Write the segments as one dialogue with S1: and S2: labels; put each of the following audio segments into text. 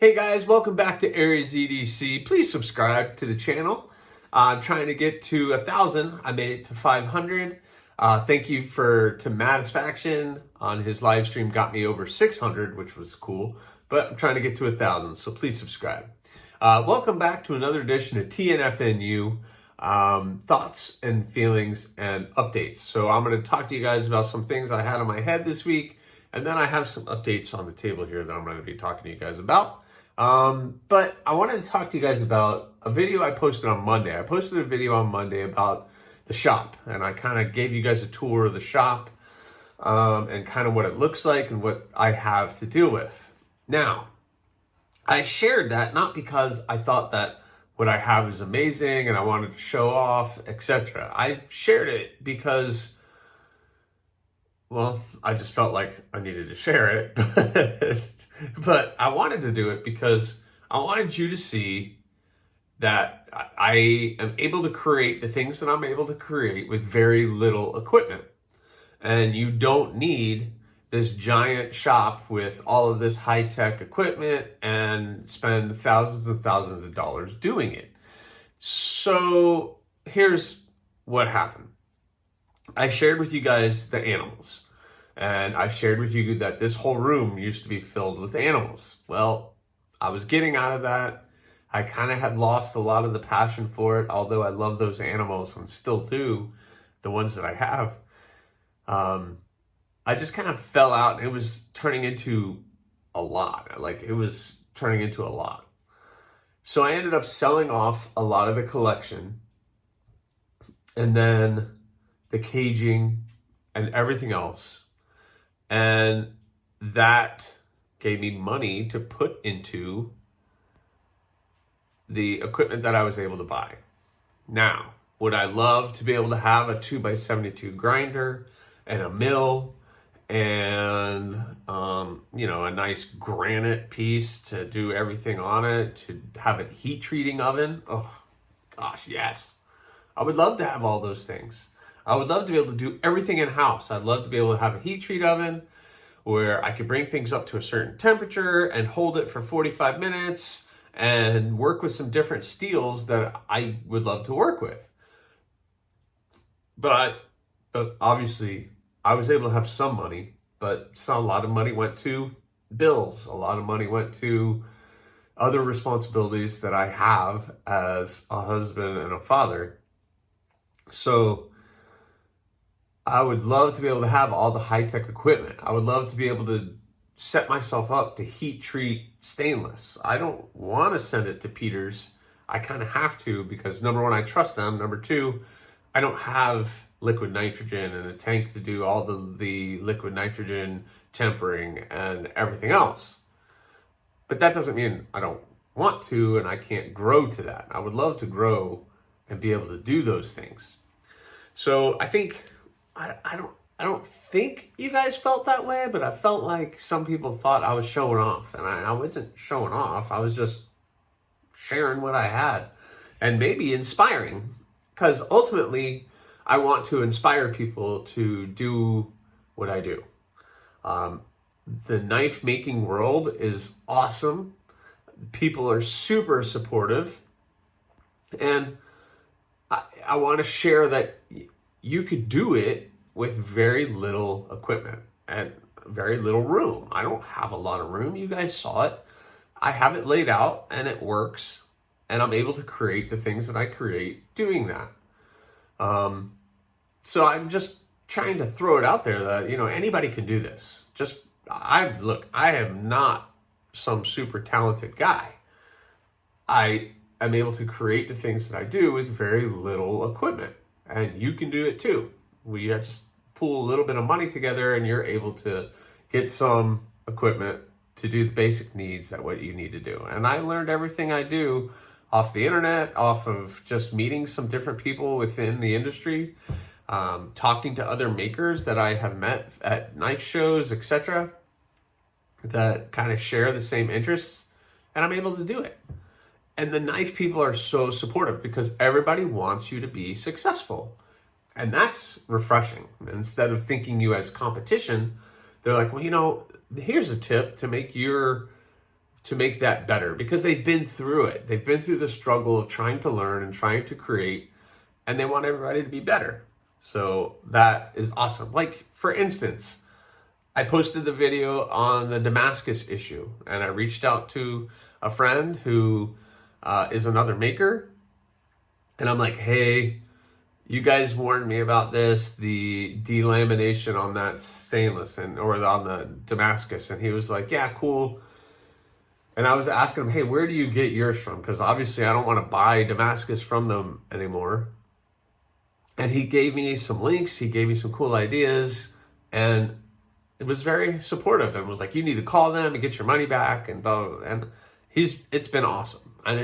S1: Hey guys, welcome back to Aries EDC. Please subscribe to the channel. I'm trying to get to 1,000. I made it to 500. Thank you to Matisfaction on his live stream, got me over 600, which was cool. But I'm trying to get to 1,000, so please subscribe. Welcome back to another edition of TNFNU, thoughts and feelings and updates. So I'm going to talk to you guys about some things I had in my head this week, and then I have some updates on the table here that I'm going to be talking to you guys about. But I wanted to talk to you guys about a video I posted on Monday. I posted a video on Monday about the shop, and I kind of gave you guys a tour of the shop, and kind of what it looks like and what I have to deal with. Now, I shared that not because I thought that what I have is amazing and I wanted to show off, etc. I shared it because, well, I just felt like I needed to share it. But I wanted to do it because I wanted you to see that I am able to create the things that I'm able to create with very little equipment. And you don't need this giant shop with all of this high-tech equipment and spend thousands and thousands of dollars doing it. So here's what happened. I shared with you guys the animals. And I shared with you that this whole room used to be filled with animals. Well, I was getting out of that. I kind of had lost a lot of the passion for it, although I love those animals and still do, the ones that I have. I just kind of fell out, and it was turning into a lot. Like, it was turning into a lot. So I ended up selling off a lot of the collection, and then the caging and everything else. And that gave me money to put into the equipment that I was able to buy. Now, would I love to be able to have a 2x72 grinder and a mill and, a nice granite piece to do everything on it, to have a heat treating oven? Oh, gosh, yes. I would love to have all those things. I would love to be able to do everything in-house. I'd love to be able to have a heat treat oven where I could bring things up to a certain temperature and hold it for 45 minutes and work with some different steels that I would love to work with. But obviously, I was able to have some money, but a lot of money went to bills. A lot of money went to other responsibilities that I have as a husband and a father. So I would love to be able to have all the high-tech equipment. I would love to be able to set myself up to heat treat stainless. I don't want to send it to Peters. I kind of have to because, number one, I trust them. Number two, I don't have liquid nitrogen and a tank to do all the liquid nitrogen tempering and everything else. But that doesn't mean I don't want to and I can't grow to that. I would love to grow and be able to do those things. So I think I don't think you guys felt that way, but I felt like some people thought I was showing off, and I wasn't showing off. I was just sharing what I had and maybe inspiring, because ultimately I want to inspire people to do what I do. The knife making world is awesome. People are super supportive, and I want to share that you could do it with very little equipment and very little room. I don't have a lot of room. You guys saw it. I have it laid out and it works, and I'm able to create the things that I create doing that. So I'm just trying to throw it out there that, anybody can do this. I am not some super talented guy. I am able to create the things that I do with very little equipment. And you can do it too. We just pool a little bit of money together and you're able to get some equipment to do the basic needs that what you need to do. And I learned everything I do off the internet, off of just meeting some different people within the industry, talking to other makers that I have met at knife shows, etc., that kind of share the same interests, and I'm able to do it. And the knife people are so supportive because everybody wants you to be successful. And that's refreshing. Instead of thinking you as competition, they're like, well, here's a tip to make your to make that better, because they've been through it. They've been through the struggle of trying to learn and trying to create, and they want everybody to be better. So that is awesome. Like, for instance, I posted the video on the Damascus issue, and I reached out to a friend who is another maker, and I'm like, hey, you guys warned me about this, the delamination on that stainless or on the Damascus. And he was like, yeah, cool. And I was asking him, hey, where do you get yours from? Because obviously I don't want to buy Damascus from them anymore. And he gave me some links. He gave me some cool ideas. And it was very supportive and was like, you need to call them and get your money back and blah, blah, blah. And it's been awesome. And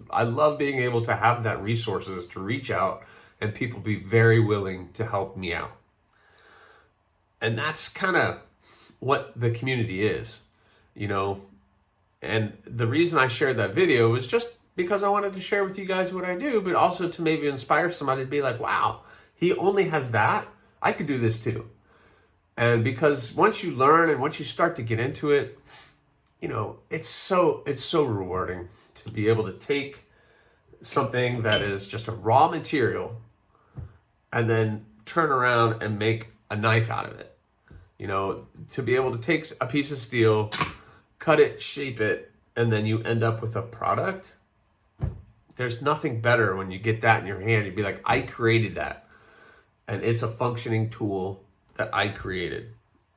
S1: I love being able to have that resources to reach out and people be very willing to help me out. And that's kind of what the community is, you know. And the reason I shared that video was just because I wanted to share with you guys what I do, but also to maybe inspire somebody to be like, wow, he only has that, I could do this too. And because once you learn and once you start to get into it, you know, it's so rewarding to be able to take something that is just a raw material and then turn around and make a knife out of it. You know, to be able to take a piece of steel, cut it, shape it, and then you end up with a product. There's nothing better when you get that in your hand. You'd be like, I created that. And it's a functioning tool that I created.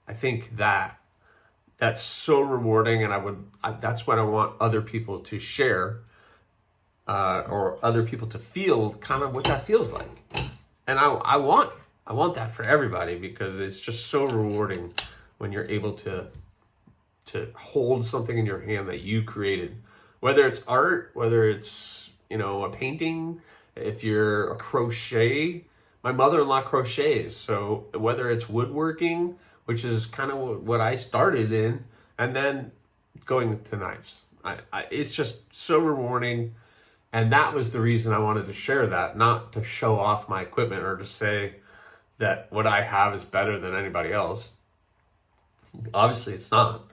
S1: I think that's so rewarding, and that's what I want other people to share, or other people to feel kind of what that feels like. And I want that for everybody, because it's just so rewarding when you're able to hold something in your hand that you created, whether it's art, whether it's, you know, a painting, if you're a crochet. My mother-in-law crochets, so whether it's woodworking, which is kind of what I started in, and then going to knives. It's just so rewarding. And that was the reason I wanted to share that, not to show off my equipment or to say that what I have is better than anybody else. Obviously, it's not.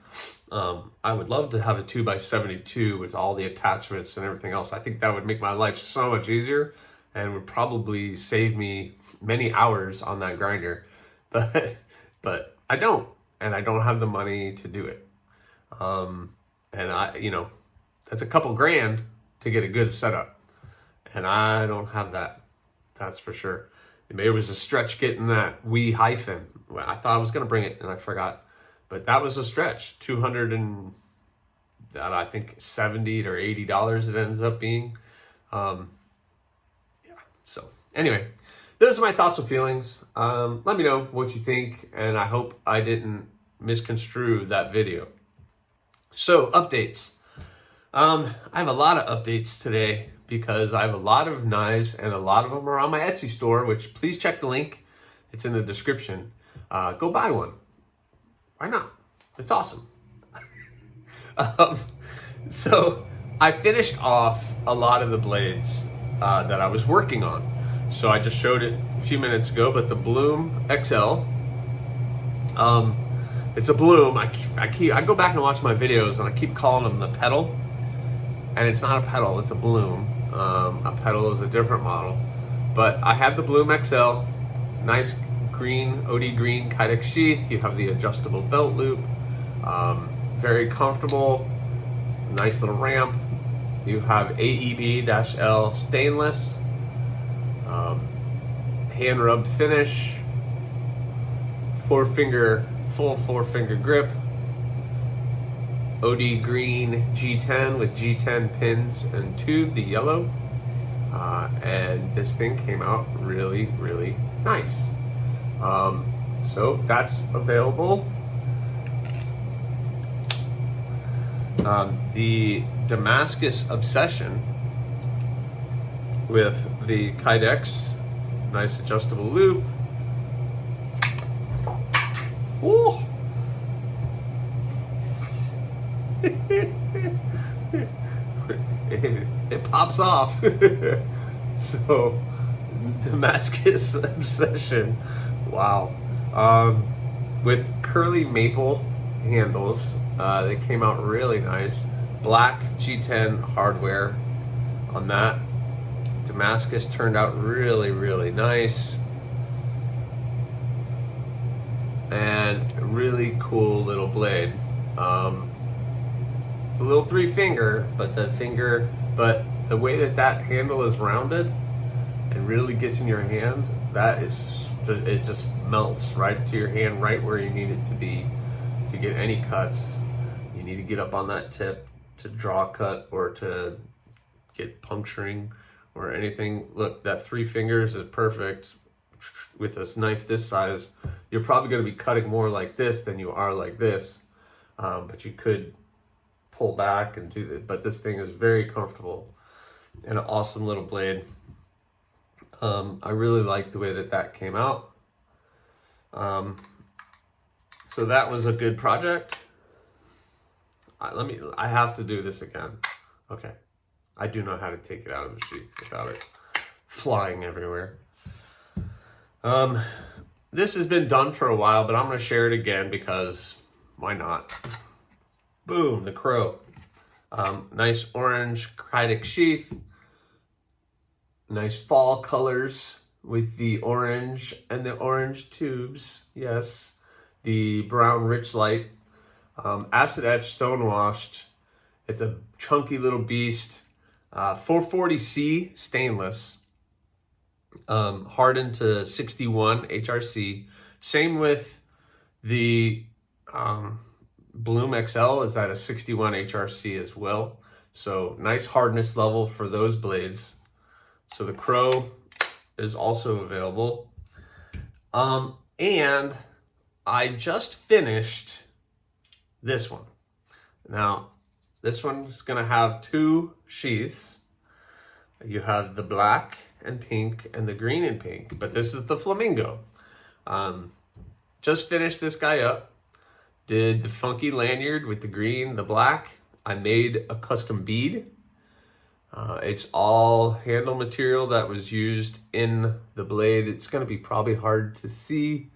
S1: I would love to have a 2x72 with all the attachments and everything else. I think that would make my life so much easier and would probably save me many hours on that grinder. But I don't, and I don't have the money to do it. And you know, that's a couple grand to get a good setup, and I don't have that. That's for sure. Maybe it was a stretch getting that WE hyphen. I thought I was gonna bring it and I forgot, but that was a stretch. $270 or $80 it ends up being. Yeah. So anyway, those are my thoughts and feelings. Let me know what you think, and I hope I didn't misconstrue that video. So updates. I have a lot of updates today because I have a lot of knives, and a lot of them are on my Etsy store, which please check the link. It's in the description. Go buy one. Why not? It's awesome. So I finished off a lot of the blades that I was working on. So I just showed it a few minutes ago, but the Bloom XL, it's a Bloom. I go back and watch my videos and I keep calling them the pedal, and it's not a pedal, it's a Bloom. A pedal is a different model, but I have the Bloom XL, nice green, OD green Kydex sheath. You have the adjustable belt loop, very comfortable, nice little ramp. You have AEB-L stainless, hand rubbed finish, full four finger grip, OD green G10 with G10 pins and tube, the yellow, and this thing came out really, really nice. So that's available. The Damascus Obsession with the Kydex, nice adjustable loop. Woo! it pops off. So Damascus Obsession, wow. With curly maple handles They came out really nice. Black G10 hardware on that. Damascus turned out really, really nice. And a really cool little blade. It's a little 3-finger, but the way that handle is rounded and really gets in your hand, it just melts right to your hand, right where you need it to be to get any cuts. You need to get up on that tip to draw a cut or to get puncturing or anything. Look, that 3 fingers is perfect. With this knife this size, you're probably going to be cutting more like this than you are like this, but you could pull back and do that. But this thing is very comfortable and an awesome little blade. I really like the way that came out. So that was a good project. I have to do this again. Okay, I do know how to take it out of the sheath without it flying everywhere. This has been done for a while, but I'm going to share it again because why not? Boom, the Crow. Nice orange Kydex sheath. Nice fall colors with the orange and the orange tubes. Yes, the brown rich light. Acid etched, stone washed. It's a chunky little beast. 440C stainless. Hardened to 61 HRC. Same with the Bloom XL is at a 61 HRC as well. So nice hardness level for those blades. So the Crow is also available. And I just finished this one. Now, this one is going to have 2 sheaths. You have the black and pink and the green and pink, but this is the Flamingo. Just finished this guy up. Did the funky lanyard with the green, the black. I made a custom bead. It's all handle material that was used in the blade. It's going to be probably hard to see,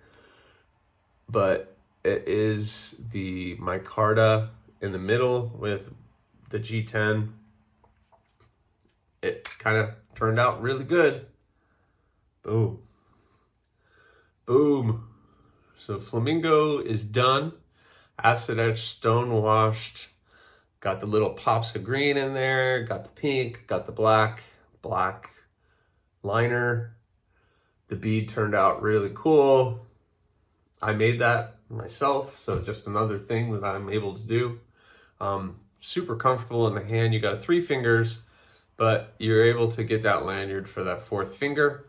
S1: but it is the micarta in the middle with the G10. It kind of turned out really good. Boom. Boom. So Flamingo is done. Acid etched, stone washed. Got the little pops of green in there. Got the pink. Got the black liner. The bead turned out really cool. I made that myself, so just another thing that I'm able to do. Super comfortable in the hand. You got 3 fingers, but you're able to get that lanyard for that 4th finger.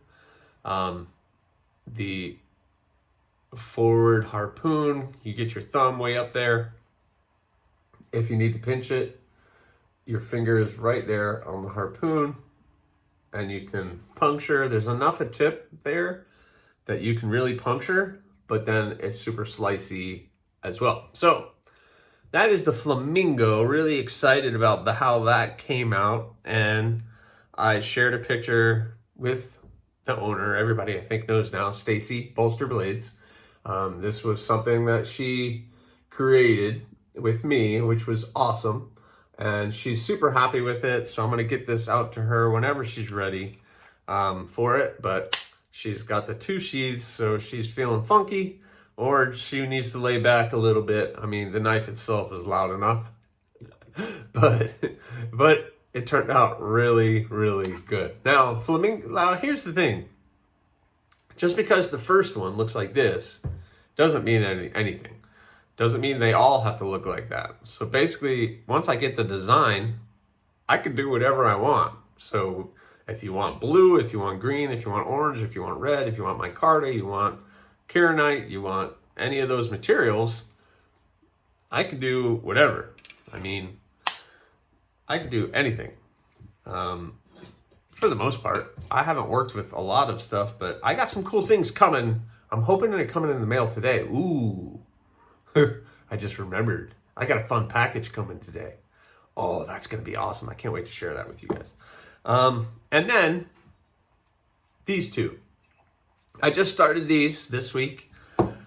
S1: The forward harpoon, you get your thumb way up there. If you need to pinch it, your finger is right there on the harpoon and you can puncture. There's enough a tip there that you can really puncture, but then it's super slicey as well. So that is the Flamingo. Really excited about how that came out. And I shared a picture with the owner. Everybody I think knows now, Stacy Bolster Blades. This was something that she created with me, which was awesome. And she's super happy with it. So I'm going to get this out to her whenever she's ready for it. But she's got the 2 sheaths, so she's feeling funky. Or she needs to lay back a little bit. I mean, the knife itself is loud enough. but it turned out really, really good. Now, here's the thing. Just because the first one looks like this doesn't mean anything. Doesn't mean they all have to look like that. So basically, once I get the design, I can do whatever I want. So if you want blue, if you want green, if you want orange, if you want red, if you want micarta, you want Keraynite, you want any of those materials, I can do whatever. I mean, I can do anything. For the most part, I haven't worked with a lot of stuff, but I got some cool things coming. I'm hoping they're coming in the mail today. Ooh, I just remembered. I got a fun package coming today. Oh, that's going to be awesome. I can't wait to share that with you guys. And then these 2. I just started these this week.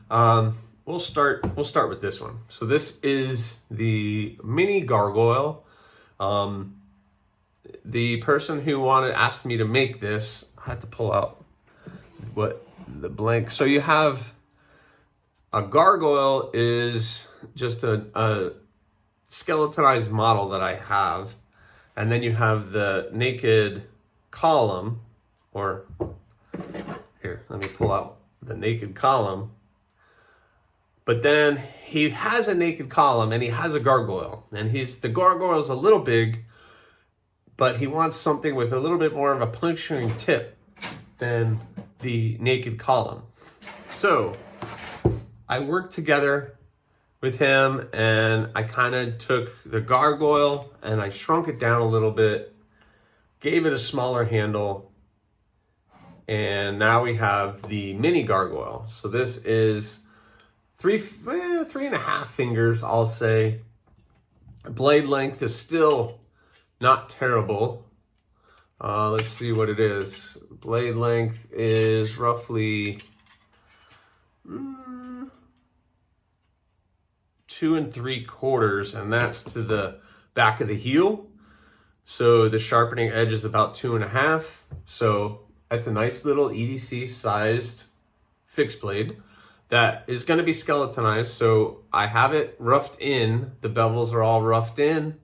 S1: One we'll start with this one. So this is the mini gargoyle. The person who asked me to make this, I had to pull out the blank. So you have a gargoyle is just a skeletonized model that I have. And then you have the naked column, or here, let me pull out the naked column. But then he has a naked column and he has a gargoyle. And the gargoyle's a little big, but he wants something with a little bit more of a puncturing tip than the naked column. So I worked together with him, and I kind of took the gargoyle and I shrunk it down a little bit, gave it a smaller handle, and now we have the mini gargoyle. So this is three and a half fingers, I'll say. Blade length is still not terrible. Let's see what it is. Blade length is roughly 2 3/4, and that's to the back of the heel. So the sharpening edge is about 2.5. So that's a nice little EDC sized fixed blade that is going to be skeletonized. So I have it roughed in. The bevels are all roughed in,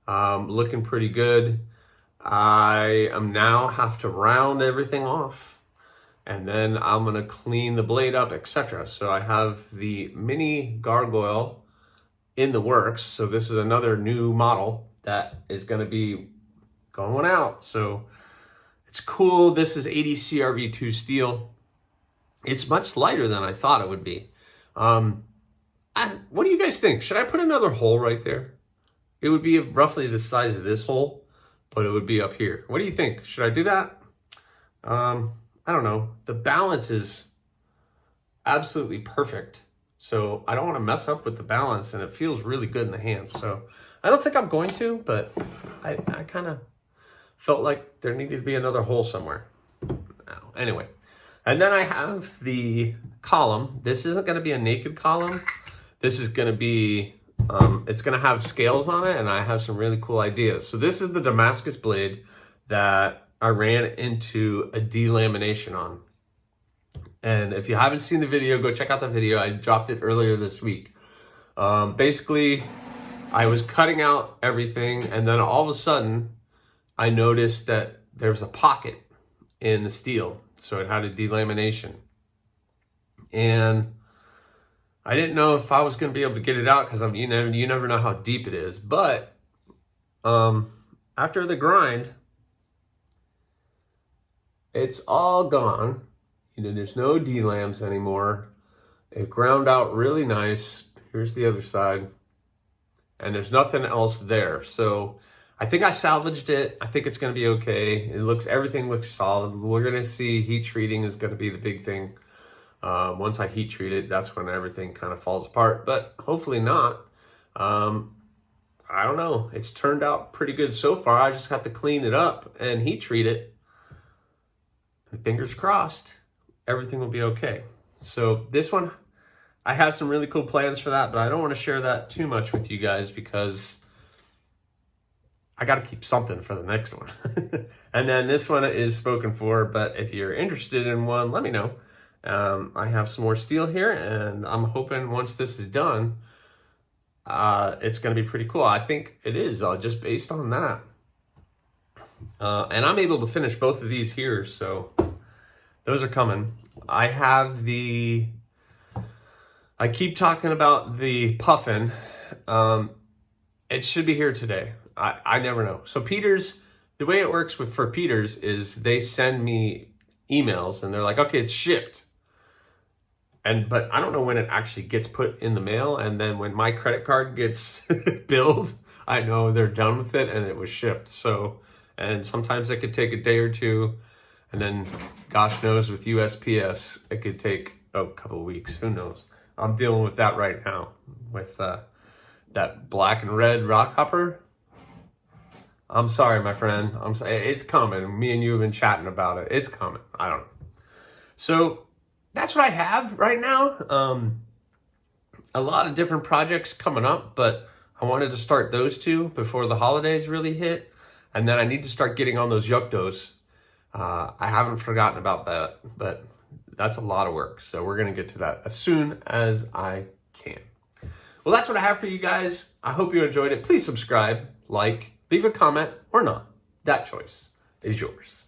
S1: looking pretty good. I am now have to round everything off, and then I'm going to clean the blade up, etc. So I have the mini gargoyle in the works. So this is another new model that is going to be going out. So it's cool. This is 80 CRV2 steel. It's much lighter than I thought it would be. What do you guys think? Should I put another hole right there? It would be roughly the size of this hole, but it would be up here. What do you think? Should I do that? I don't know. The balance is absolutely perfect. So I don't want to mess up with the balance, and it feels really good in the hand. So I don't think I'm going to, but I kind of felt like there needed to be another hole somewhere. Anyway, and then I have the column. This isn't going to be a naked column. This is going to be, it's going to have scales on it, and I have some really cool ideas. So this is the Damascus blade that I ran into a delamination on. And if you haven't seen the video, go check out the video. I dropped it earlier this week. Basically, I was cutting out everything, and then all of a sudden, I noticed that there's a pocket in the steel. So it had a delamination. And I didn't know if I was going to be able to get it out, because you never know how deep it is. But after the grind, it's all gone. There's no delams anymore. It ground out really nice. Here's the other side. And there's nothing else there. So I think I salvaged it. I think it's going to be okay. Everything looks solid. We're going to see heat treating is going to be the big thing. Once I heat treat it, that's when everything kind of falls apart. But hopefully not. I don't know. It's turned out pretty good so far. I just have to clean it up and heat treat it. And fingers crossed, everything will be okay. So this one, I have some really cool plans for that, but I don't want to share that too much with you guys because I got to keep something for the next one. And then this one is spoken for, but if you're interested in one, let me know. I have some more steel here, and I'm hoping once this is done, it's going to be pretty cool. I think it is, just based on that. And I'm able to finish both of these here, so those are coming. I keep talking about the puffin. It should be here today. I never know. So Peters, the way it works for Peters is they send me emails and they're like, okay, it's shipped. But I don't know when it actually gets put in the mail. And then when my credit card gets billed, I know they're done with it and it was shipped. So, and sometimes it could take a day or two. And then gosh knows with USPS, it could take a couple of weeks. Who knows? I'm dealing with that right now with that black and red rock hopper. I'm sorry, my friend. I'm sorry. It's coming. Me and you have been chatting about it. It's coming. I don't know. So that's what I have right now. a lot of different projects coming up, but I wanted to start those two before the holidays really hit. And then I need to start getting on those yuctos. I haven't forgotten about that, but that's a lot of work. So we're going to get to that as soon as I can. Well, that's what I have for you guys. I hope you enjoyed it. Please subscribe, like, leave a comment, or not. That choice is yours.